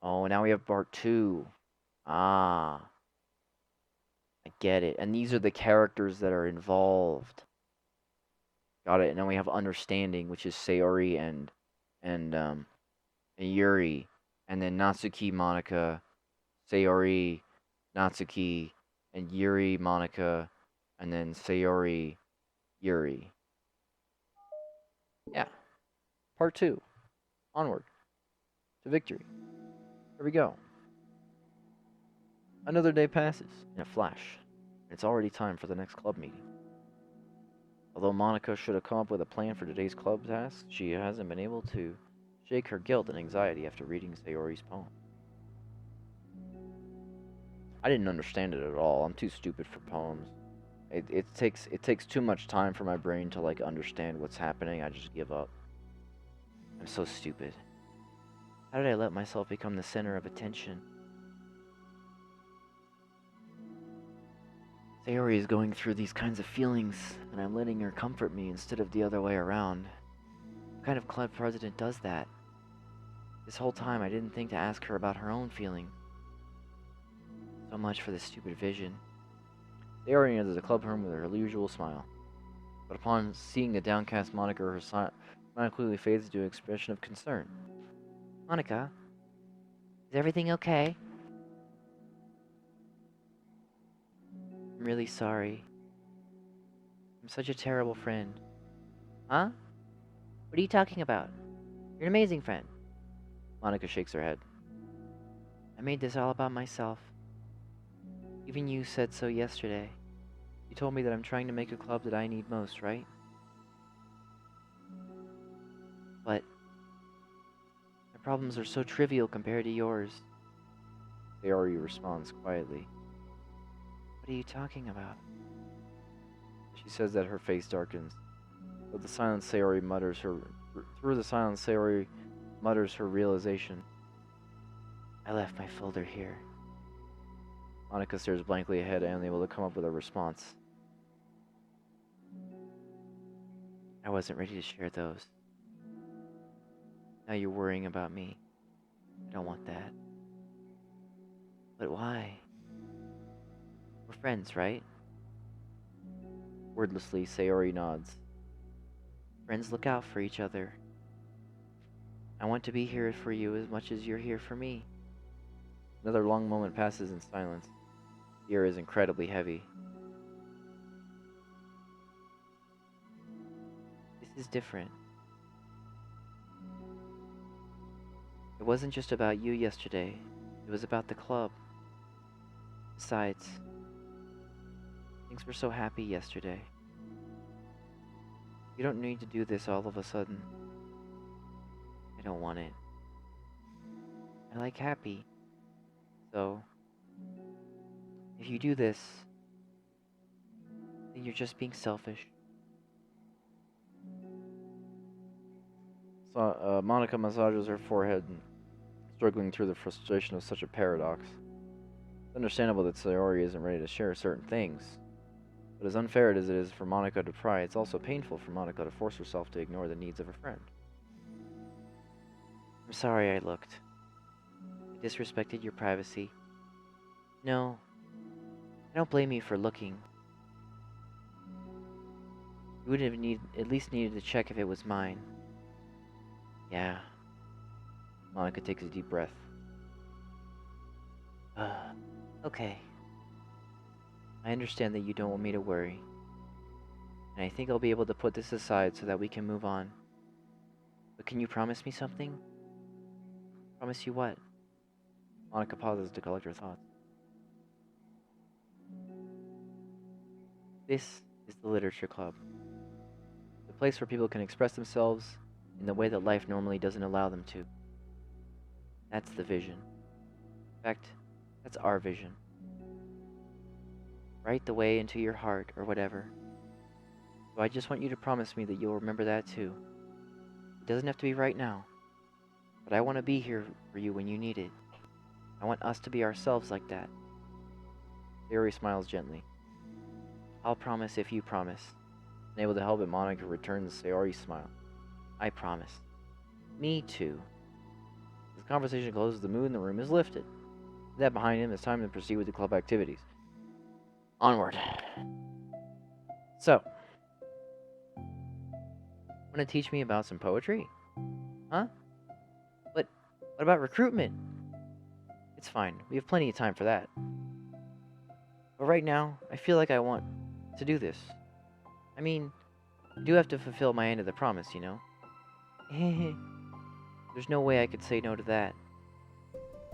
Oh, now we have part two. Ah, I get it. And these are the characters that are involved. Got it. And then we have understanding, which is Sayori and and Yuri, and then Natsuki, Monika, Sayori, Natsuki, and Yuri, Monika, and then Sayori, Yuri. Yeah, part two. Onward to victory. Here we go. Another day passes in a flash. It's already time for the next club meeting. Although Monika should have come up with a plan for today's club task, she hasn't been able to shake her guilt and anxiety after reading Sayori's poem. I didn't understand it at all. I'm too stupid for poems. It takes too much time for my brain to like understand what's happening. I just give up. I'm so stupid. How did I let myself become the center of attention? Sayori is going through these kinds of feelings, and I'm letting her comfort me instead of the other way around. What kind of club president does that? This whole time I didn't think to ask her about her own feelings. So much for this stupid vision. Sayori enters the club room with her usual smile. But upon seeing the downcast Monika, her smile quickly fades into an expression of concern. Monika, is everything okay? I'm really sorry. I'm such a terrible friend. Huh? What are you talking about? You're an amazing friend. Monika shakes her head. I made this all about myself. Even you said so yesterday. You told me that I'm trying to make a club that I need most, right? But my problems are so trivial compared to yours. Sayori responds quietly. What are you talking about? She says that her face darkens. But the silent Sayori mutters her through the silence Sayori mutters her realization. I left my folder here. Monika stares blankly ahead, unable to come up with a response. I wasn't ready to share those. Now you're worrying about me. I don't want that. But why? We're friends, right? Wordlessly, Sayori nods. Friends look out for each other. I want to be here for you as much as you're here for me. Another long moment passes in silence. The air is incredibly heavy. This is different. It wasn't just about you yesterday. It was about the club. Besides, things were so happy yesterday. You don't need to do this all of a sudden. I don't want it. I like happy. So, if you do this, then you're just being selfish. So, Monika massages her forehead, struggling through the frustration of such a paradox. It's understandable that Sayori isn't ready to share certain things, but as unfair as it is for Monika to pry, it's also painful for Monika to force herself to ignore the needs of her friend. I'm sorry I looked. I disrespected your privacy. No, I don't blame you for looking. You would have at least needed to check if it was mine. Yeah. Monika takes a deep breath. Okay. I understand that you don't want me to worry. And I think I'll be able to put this aside so that we can move on. But can you promise me something? Promise you what? Monika pauses to collect her thoughts. This is the Literature Club. The place where people can express themselves in the way that life normally doesn't allow them to. That's the vision. In fact, that's our vision. Right the way into your heart or whatever. So I just want you to promise me that you'll remember that too. It doesn't have to be right now. But I want to be here for you when you need it. I want us to be ourselves like that. Sayori smiles gently. I'll promise if you promise. Unable to help it, Monika returns Sayori's smile. I promise. Me too. As the conversation closes, the mood in the room is lifted. With that behind him, it's time to proceed with the club activities. Onward. So, want to teach me about some poetry? Huh? What about recruitment? It's fine. We have plenty of time for that. But right now, I feel like I want to do this. I mean, I do have to fulfill my end of the promise, you know? There's no way I could say no to that.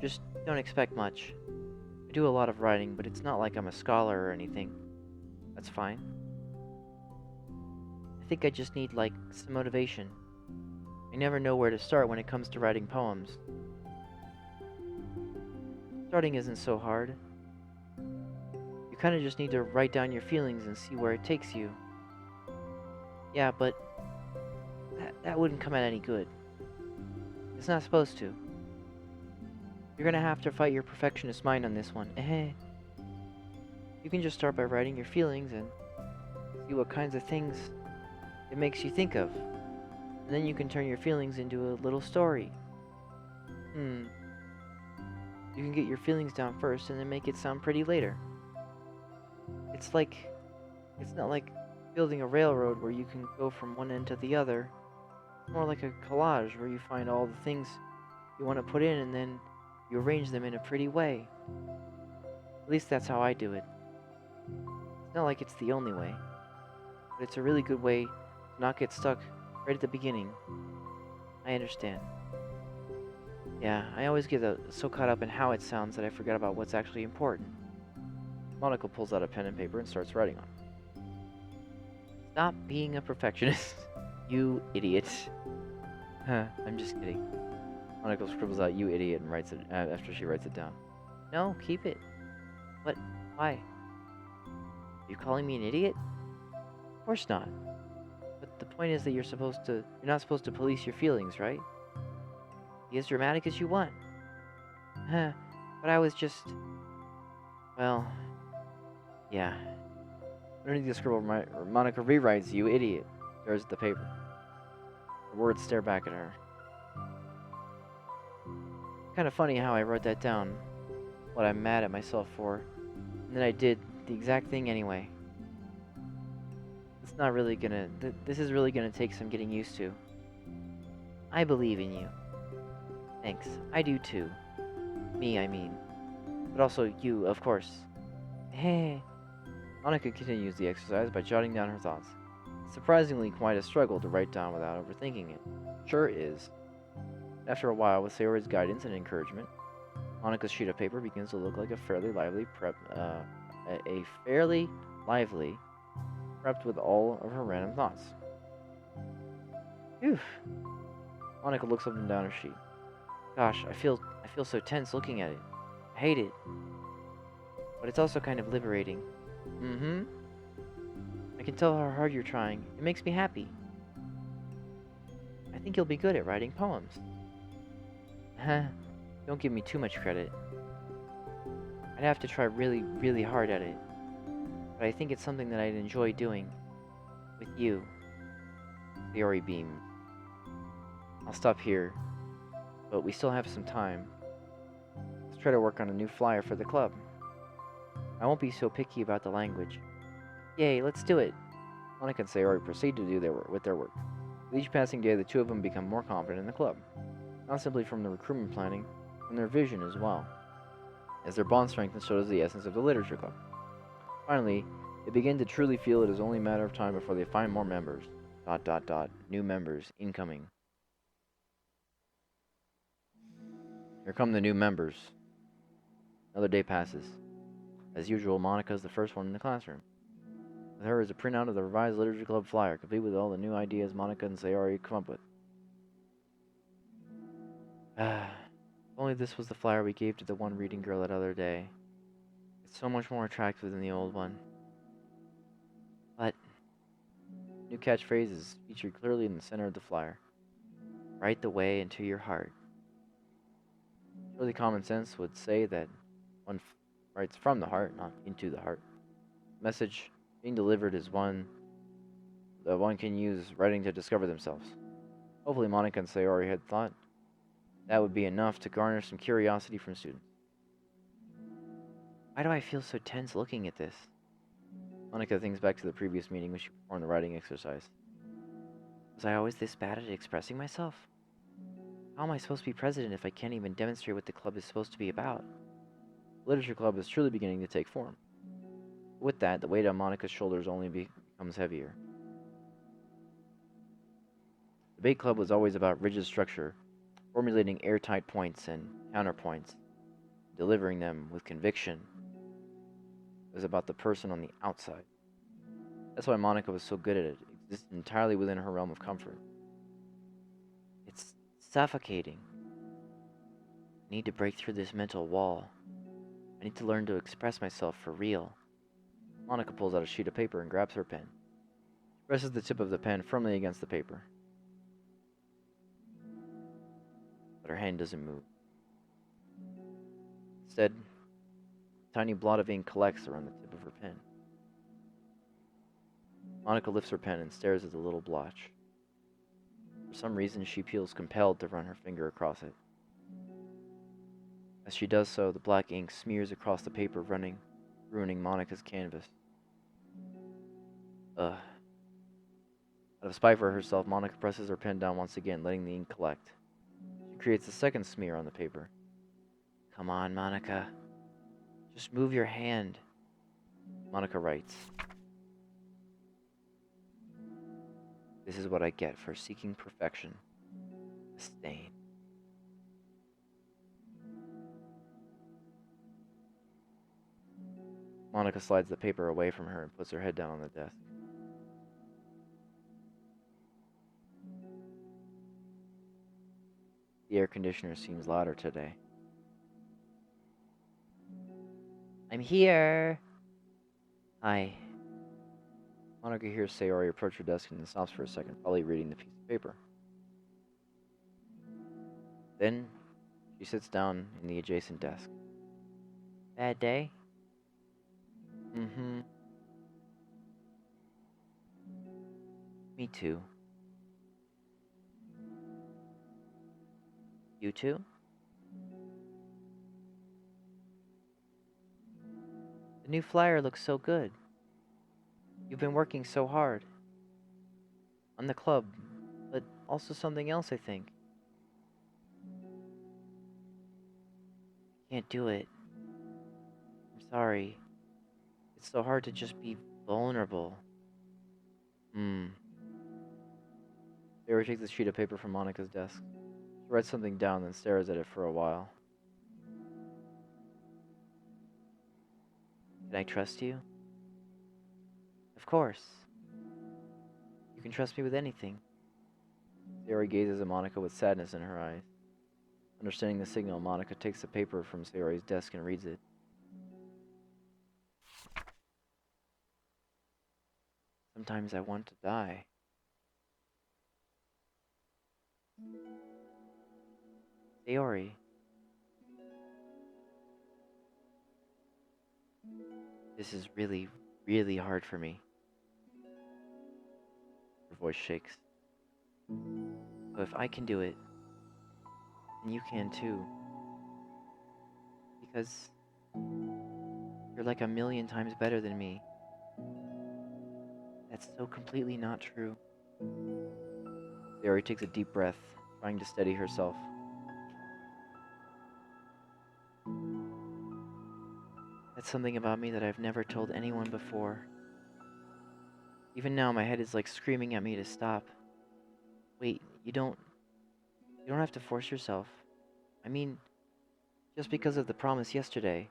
Just don't expect much. I do a lot of writing, but it's not like I'm a scholar or anything. That's fine. I think I just need, like, some motivation. I never know where to start when it comes to writing poems. Starting isn't so hard. You kind of just need to write down your feelings and see where it takes you. Yeah, but that wouldn't come out any good. It's not supposed to. You're gonna have to fight your perfectionist mind on this one. You can just start by writing your feelings and see what kinds of things it makes you think of. And then you can turn your feelings into a little story. You can get your feelings down first and then make it sound pretty later. It's not like building a railroad where you can go from one end to the other. It's more like a collage where you find all the things you want to put in and then you arrange them in a pretty way. At least that's how I do it. It's not like it's the only way, but it's a really good way to not get stuck right at the beginning. I understand. Yeah, I always get so caught up in how it sounds that I forget about what's actually important. Monica pulls out a pen and paper and starts writing on it. Stop being a perfectionist, you idiot. I'm just kidding. Monica scribbles out "you idiot" and writes it after she writes it down. No, keep it. What? Why? Are you calling me an idiot? Of course not. But the point is that you're not supposed to police your feelings, right? Be as dramatic as you want. But I was just... Well... Yeah. Underneath the scribble, Monica rewrites "you idiot," stares at the paper. The words stare back at her. Kind of funny how I wrote that down, what I'm mad at myself for, and then I did the exact thing anyway. It's not really gonna... This is really gonna take some getting used to. I believe in you. Thanks. I do too. Me, I mean. But also you, of course. Hey. Monica continues the exercise by jotting down her thoughts. It's surprisingly quite a struggle to write down without overthinking it. Sure is. After a while, with Sayori's guidance and encouragement, Monica's sheet of paper begins to look like a fairly lively prepped with all of her random thoughts. Phew. Monica looks up and down her sheet. Gosh, I feel so tense looking at it. I hate it. But it's also kind of liberating. I can tell how hard you're trying. It makes me happy. I think you'll be good at writing poems. Don't give me too much credit. I'd have to try really, really hard at it. But I think it's something that I'd enjoy doing. With you. Sayori beamed. I'll stop here. But we still have some time. Let's try to work on a new flyer for the club. I won't be so picky about the language. Yay, let's do it. Monica and Sayori proceed to do their work. With each passing day, the two of them become more confident in the club. Not simply from the recruitment planning, from their vision as well. As their bond strengthens, so does the essence of the literature club. Finally, they begin to truly feel it is only a matter of time before they find more members. ... New members incoming. Here come the new members. Another day passes. As usual, Monica is the first one in the classroom. With her is a printout of the revised literature club flyer, complete with all the new ideas Monica and Sayori come up with. If only this was the flyer we gave to the one reading girl that other day. It's so much more attractive than the old one. But new catchphrase is featured clearly in the center of the flyer. Write the way into your heart. Surely common sense would say that one writes from the heart, not into the heart. The message being delivered is one that one can use writing to discover themselves. Hopefully Monica and Sayori had thought That would be enough to garner some curiosity from students. Why do I feel so tense looking at this? Monika thinks back to the previous meeting when she performed the writing exercise. Was I always this bad at expressing myself? How am I supposed to be president if I can't even demonstrate what the club is supposed to be about? The literature club is truly beginning to take form. With that, the weight on Monika's shoulders only becomes heavier. The debate club was always about rigid structure, formulating airtight points and counterpoints, delivering them with conviction. It was about the person on the outside. That's why Monika was so good at it. It existed entirely within her realm of comfort. It's suffocating. I need to break through this mental wall. I need to learn to express myself for real. Monika pulls out a sheet of paper and grabs her pen. She presses the tip of the pen firmly against the paper. But her hand doesn't move. Instead, a tiny blot of ink collects around the tip of her pen. Monika lifts her pen and stares at the little blotch. For some reason, she feels compelled to run her finger across it. As she does so, the black ink smears across the paper, ruining Monika's canvas. Ugh. Out of spite for herself, Monika presses her pen down once again, letting the ink collect. She creates a second smear on the paper. Come on, Monika. Just move your hand. Monika writes. This is what I get for seeking perfection. A stain. Monika slides the paper away from her and puts her head down on the desk. The air conditioner seems louder today. I'm here! Hi. Monika hears Sayori approach her desk and then stops for a second, probably reading the piece of paper. Then, she sits down in the adjacent desk. Bad day? Mm-hmm. Me too. You too? The new flyer looks so good. You've been working so hard. On the club, but also something else, I think. Can't do it. I'm sorry. It's so hard to just be vulnerable. Sayori takes a sheet of paper from Monika's desk. She writes something down, then stares at it for a while. Can I trust you? Of course. You can trust me with anything. Sayori gazes at Monika with sadness in her eyes. Understanding the signal, Monika takes the paper from Sayori's desk and reads it. Sometimes I want to die. Sayori. This is really, really hard for me. Her voice shakes. So if I can do it, then you can too. Because you're like a million times better than me. That's so completely not true. Sayori takes a deep breath, trying to steady herself. That's something about me that I've never told anyone before. Even now, my head is like screaming at me to stop. Wait, you don't have to force yourself. I mean, just because of the promise yesterday,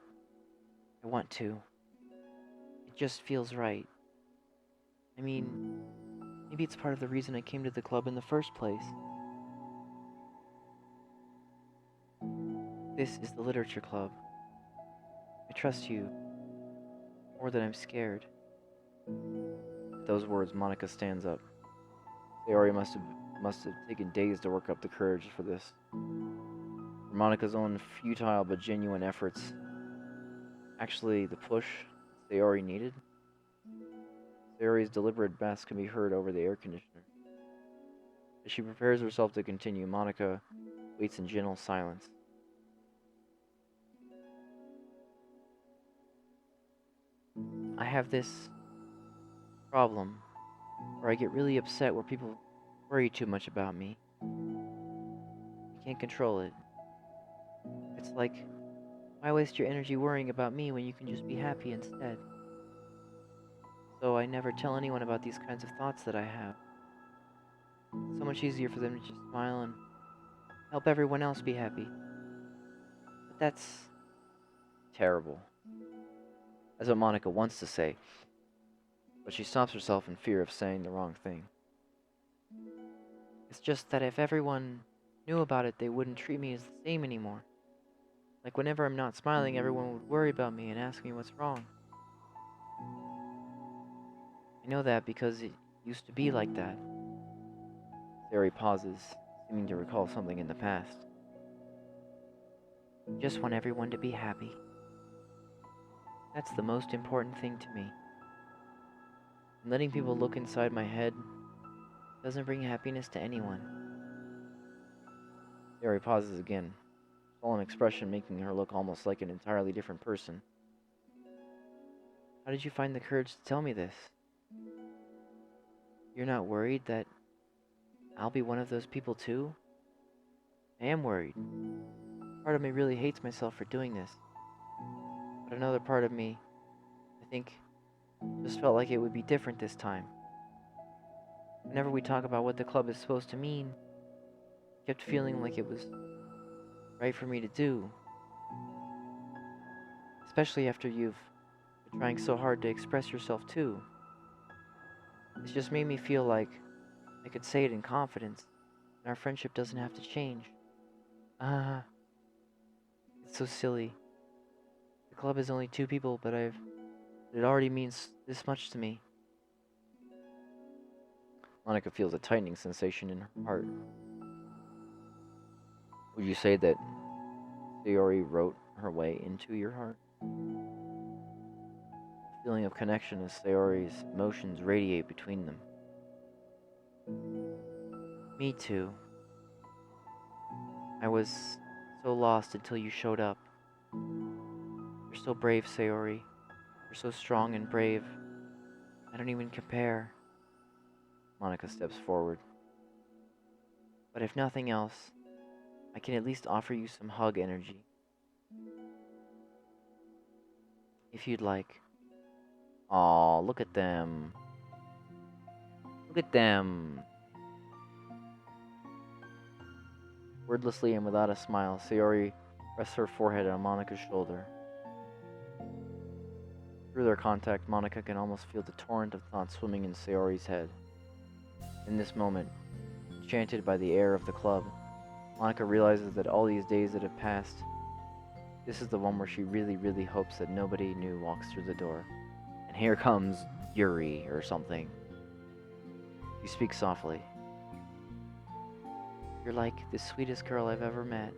I want to. It just feels right. I mean, maybe it's part of the reason I came to the club in the first place. This is the literature club. I trust you more than I'm scared. At those words, Monika stands up. Sayori must have taken days to work up the courage for this. For Monika's own futile but genuine efforts, actually the push Sayori needed. Sayori's deliberate breaths can be heard over the air conditioner. As she prepares herself to continue, Monika waits in gentle silence. I have this problem where I get really upset where people worry too much about me. I can't control it. It's like, why waste your energy worrying about me when you can just be happy instead? So I never tell anyone about these kinds of thoughts that I have. It's so much easier for them to just smile and help everyone else be happy. But that's terrible. That's what Monika wants to say, but she stops herself in fear of saying the wrong thing. It's just that if everyone knew about it, they wouldn't treat me as the same anymore. Like whenever I'm not smiling, everyone would worry about me and ask me what's wrong. I know that because it used to be like that. Sayori pauses, seeming to recall something in the past. I just want everyone to be happy. That's the most important thing to me. And letting people look inside my head doesn't bring happiness to anyone. Sayori pauses again, solemn expression making her look almost like an entirely different person. How did you find the courage to tell me this? You're not worried that I'll be one of those people too? I am worried. Part of me really hates myself for doing this. But another part of me, I think, just felt like it would be different this time. Whenever we talk about what the club is supposed to mean, I kept feeling like it was right for me to do. Especially after you've been trying so hard to express yourself too. It's just made me feel like I could say it in confidence, and our friendship doesn't have to change. Ah, it's so silly. The club is only two people, but it already means this much to me. Monika feels a tightening sensation in her heart. Would you say that Sayori wrote her way into your heart? A feeling of connection as Sayori's emotions radiate between them. Me too. I was so lost until you showed up. You're so brave, Sayori. You're so strong and brave. I don't even compare. Monika steps forward. But if nothing else, I can at least offer you some hug energy. If you'd like. Aw, look at them. Look at them. Wordlessly and without a smile, Sayori rests her forehead on Monika's shoulder. Through their contact, Monika can almost feel the torrent of thoughts swimming in Sayori's head. In this moment, enchanted by the air of the club, Monika realizes that all these days that have passed, this is the one where she really, really hopes that nobody new walks through the door. And here comes Yuri or something. She speaks softly. You're like the sweetest girl I've ever met.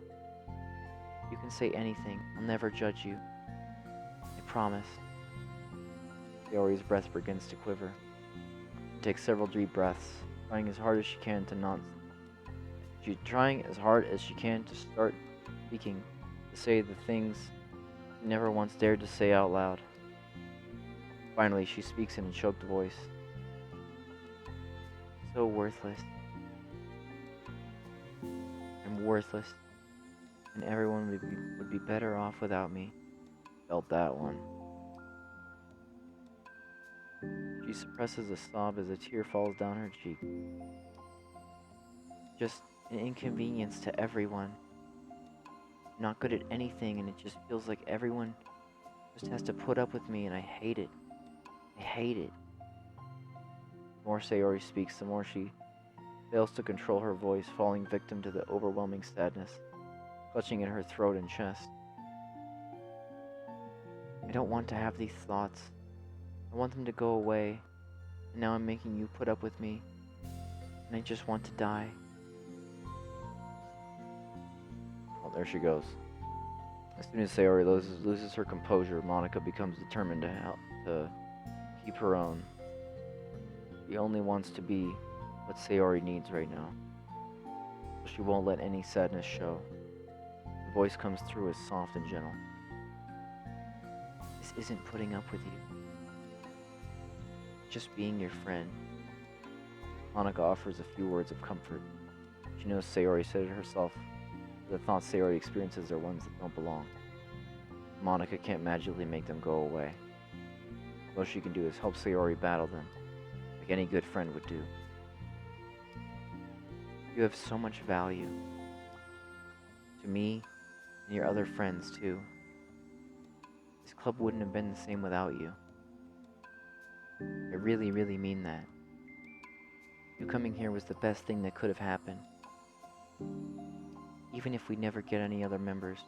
You can say anything. I'll never judge you. I promise. Sayori's breath begins to quiver. She takes several deep breaths, trying as hard as she can to not. She's trying as hard as she can to start speaking, to say the things she never once dared to say out loud. Finally, she speaks in a choked voice. So worthless. I'm worthless, and everyone would be better off without me. Felt that one. She suppresses a sob as a tear falls down her cheek. Just an inconvenience to everyone. I'm not good at anything, and it just feels like everyone just has to put up with me, and I hate it. I hate it. The more Sayori speaks, the more she fails to control her voice, falling victim to the overwhelming sadness, clutching at her throat and chest. I don't want to have these thoughts. I want them to go away, and now I'm making you put up with me, and I just want to die. Well, there she goes. As soon as Sayori loses her composure, Monika becomes determined to keep her own. She only wants to be what Sayori needs right now. She won't let any sadness show. Her voice comes through as soft and gentle. This isn't putting up with you. Just being your friend. Monika offers a few words of comfort. She knows Sayori said it herself. The thoughts Sayori experiences are ones that don't belong. Monika can't magically make them go away. All she can do is help Sayori battle them, like any good friend would do. You have so much value. To me, and your other friends too. This club wouldn't have been the same without you. I really, really mean that. You coming here was the best thing that could have happened. Even if we never get any other members,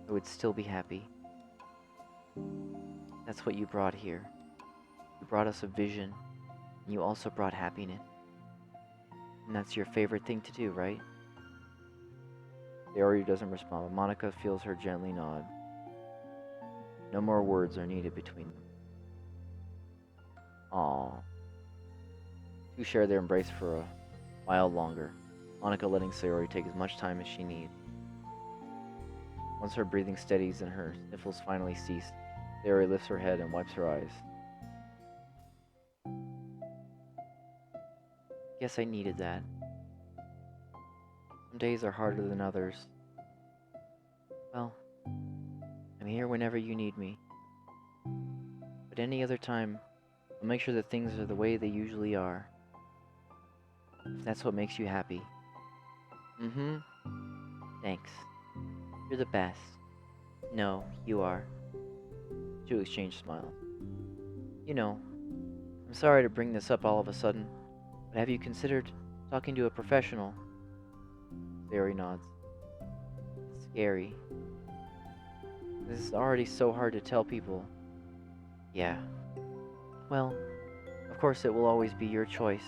I would still be happy. That's what you brought here. You brought us a vision, and you also brought happiness. And that's your favorite thing to do, right? Sayori doesn't respond, but Monika feels her gently nod. No more words are needed between them. Aww. Two share their embrace for a while longer, Monika letting Sayori take as much time as she needs. Once her breathing steadies and her sniffles finally cease, Sayori lifts her head and wipes her eyes. Guess I needed that. Some days are harder than others. Well, I'm here whenever you need me. But any other time, I'll make sure that things are the way they usually are. If that's what makes you happy. Mm-hmm. Thanks. You're the best. No, you are. Two exchange smiles. You know, I'm sorry to bring this up all of a sudden, but have you considered talking to a professional? Sayori nods. It's scary. This is already so hard to tell people. Yeah. Well, of course it will always be your choice.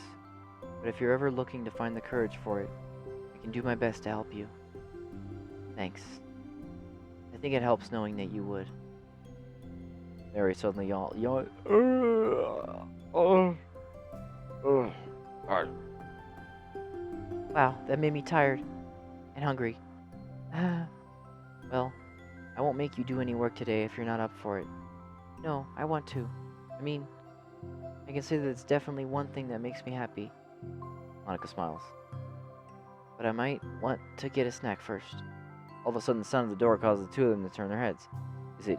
But if you're ever looking to find the courage for it, I can do my best to help you. Thanks. I think it helps knowing that you would. Mary suddenly yawned. Wow, that made me tired and hungry. Well, I won't make you do any work today if you're not up for it. No, I want to. I mean, I can say that it's definitely one thing that makes me happy. Monika smiles. But I might want to get a snack first. All of a sudden, the sound of the door causes the two of them to turn their heads. I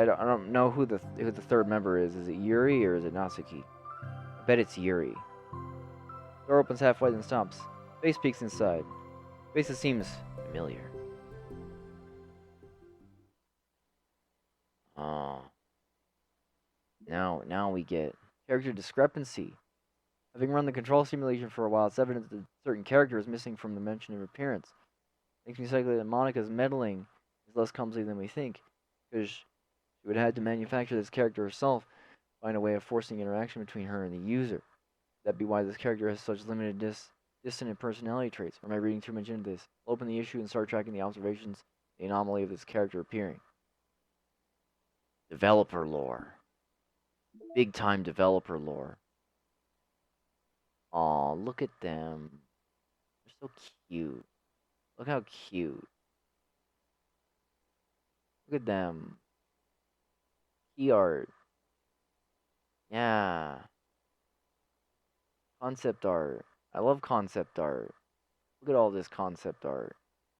don't know who the third member is. Is it Yuri or is it Natsuki? I bet it's Yuri. Door opens halfway and stops. Face peeks inside. Face that seems familiar. Oh. Now we get character discrepancy. Having run the control simulation for a while, it's evident that a certain character is missing from the mention of appearance. Makes me speculate that Monika's meddling is less clumsy than we think, because she would have had to manufacture this character herself, find a way of forcing interaction between her and the user. That'd be why this character has such limited dissonant personality traits. Or am I reading too much into this? I'll open the issue and start tracking the observations, the anomaly of this character appearing. Developer lore. Big time developer lore. Aw, look at them. They're so cute. Look how cute. Look at them. Key art. Yeah. Concept art. I love concept art. Look at all this concept art.